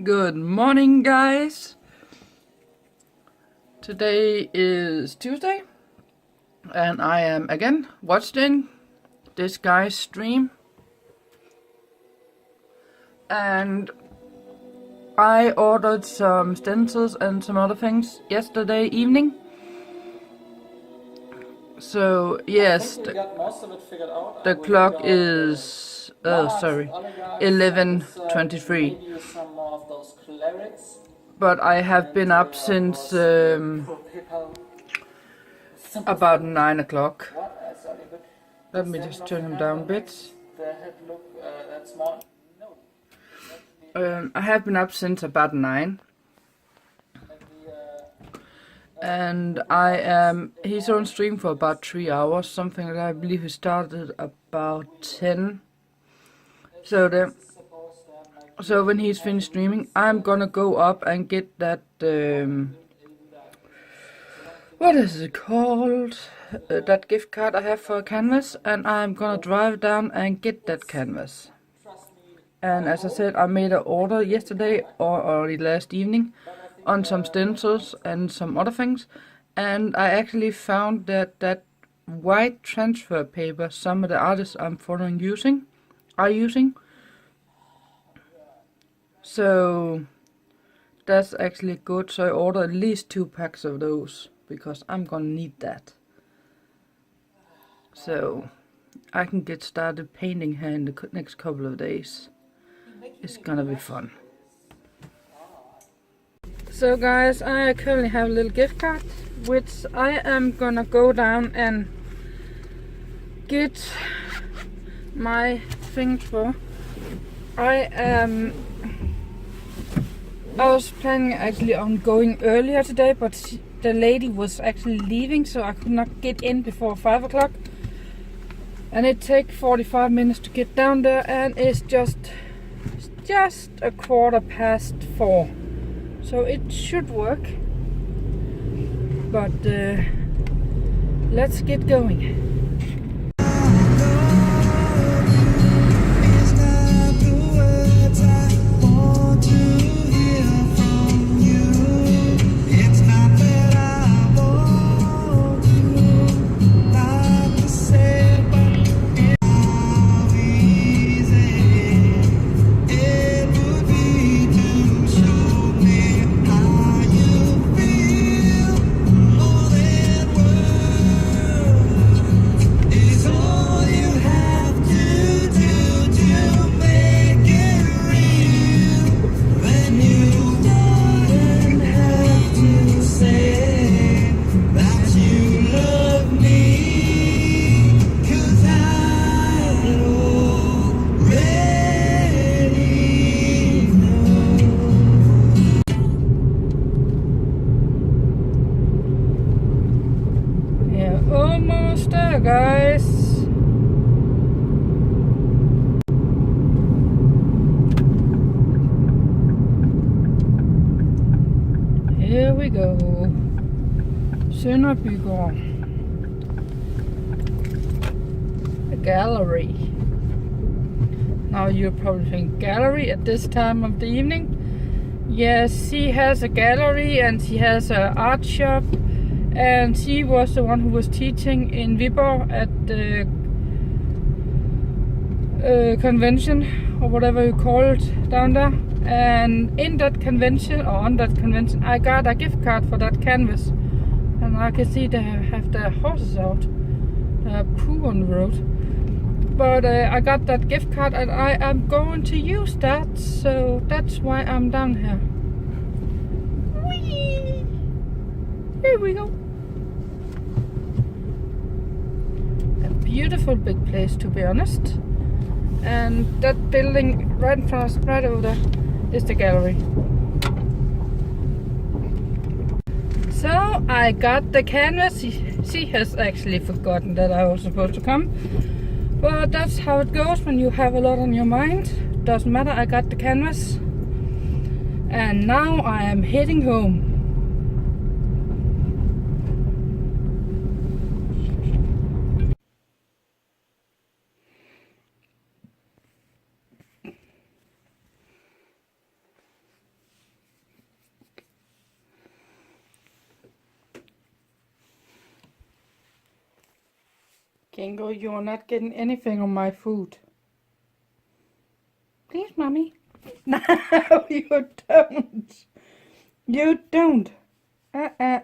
Good morning, guys. Today is Tuesday, and I am again watching this guy's stream. And I ordered some stencils and some other things yesterday evening. So yes, the clock is 11:23. But I have been up since about 9 o'clock. Let me just turn him down a bit. I have been up since about 9. And he's on stream for about 3 hours, something like that. I believe he started about 10. So when he's finished streaming, I'm gonna go up and get that, what is it called? That gift card I have for a canvas, and I'm gonna drive down and get that canvas. And as I said, I made an order yesterday or early last evening on some stencils and some other things, and I actually found that white transfer paper some of the artists I'm following are using. So that's actually good. So I ordered at least 2 packs of those because I'm gonna need that. So I can get started painting her in the next couple of days. It's gonna be fun. So guys, I currently have a little gift card, which I am gonna go down and get my things for. I was planning actually on going earlier today, but the lady was actually leaving, so I could not get in before 5 o'clock. And it takes 45 minutes to get down there, and it's just a 4:15. So it should work. But let's get going. Almost there, guys. Here we go. Sønderbygård. A gallery. Now you're probably thinking, gallery at this time of the evening? Yes, she has a gallery and she has an art shop. And she was the one who was teaching in Viborg at the convention, or whatever you call it, down there. And on that convention, I got a gift card for that canvas. And I can see they have their horses out. They have poo on the road. But I got that gift card, and I am going to use that, so that's why I'm down here. Whee! Here we go. A beautiful big place, to be honest. And that building right in front of us, right over there, is the gallery. So I got the canvas. She has actually forgotten that I was supposed to come. But that's how it goes when you have a lot on your mind. Doesn't matter, I got the canvas. And now I am heading home. Kingo, you are not getting anything on my food. Please, Mommy. No, you don't. You don't. Uh-uh.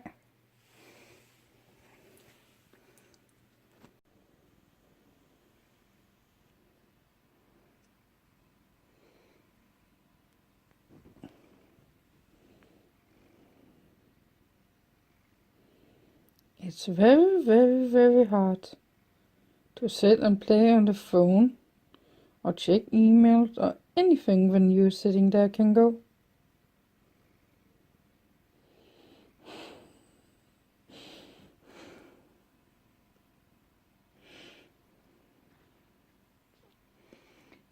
It's very, very, very hard to sit and play on the phone or check emails or anything when you're sitting there, Kingo.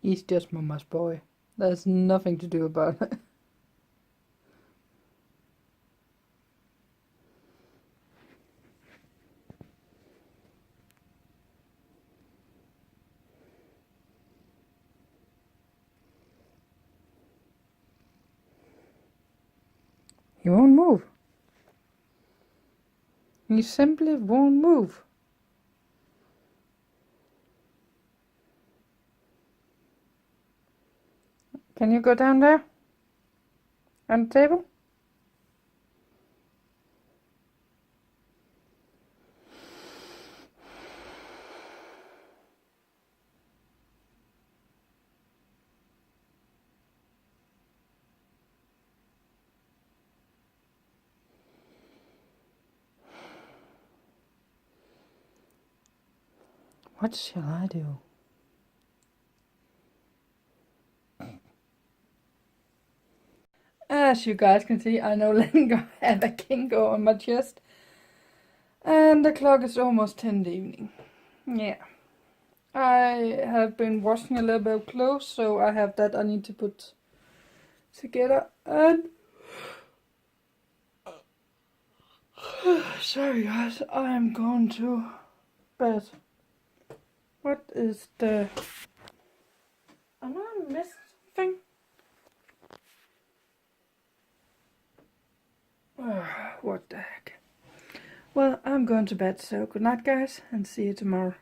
He's just Mama's boy. There's nothing to do about it. He won't move. He simply won't move. Can you go down there? On the table? What shall I do? As you guys can see, I no longer have a Kingo on my chest. And the clock is almost 10 in the evening. Yeah. I have been washing a little bit of clothes, so I have that I need to put together. And sorry guys, I am going to bed. What is the... Am I missing something? What the heck? Well, I'm going to bed, so good night guys, and see you tomorrow.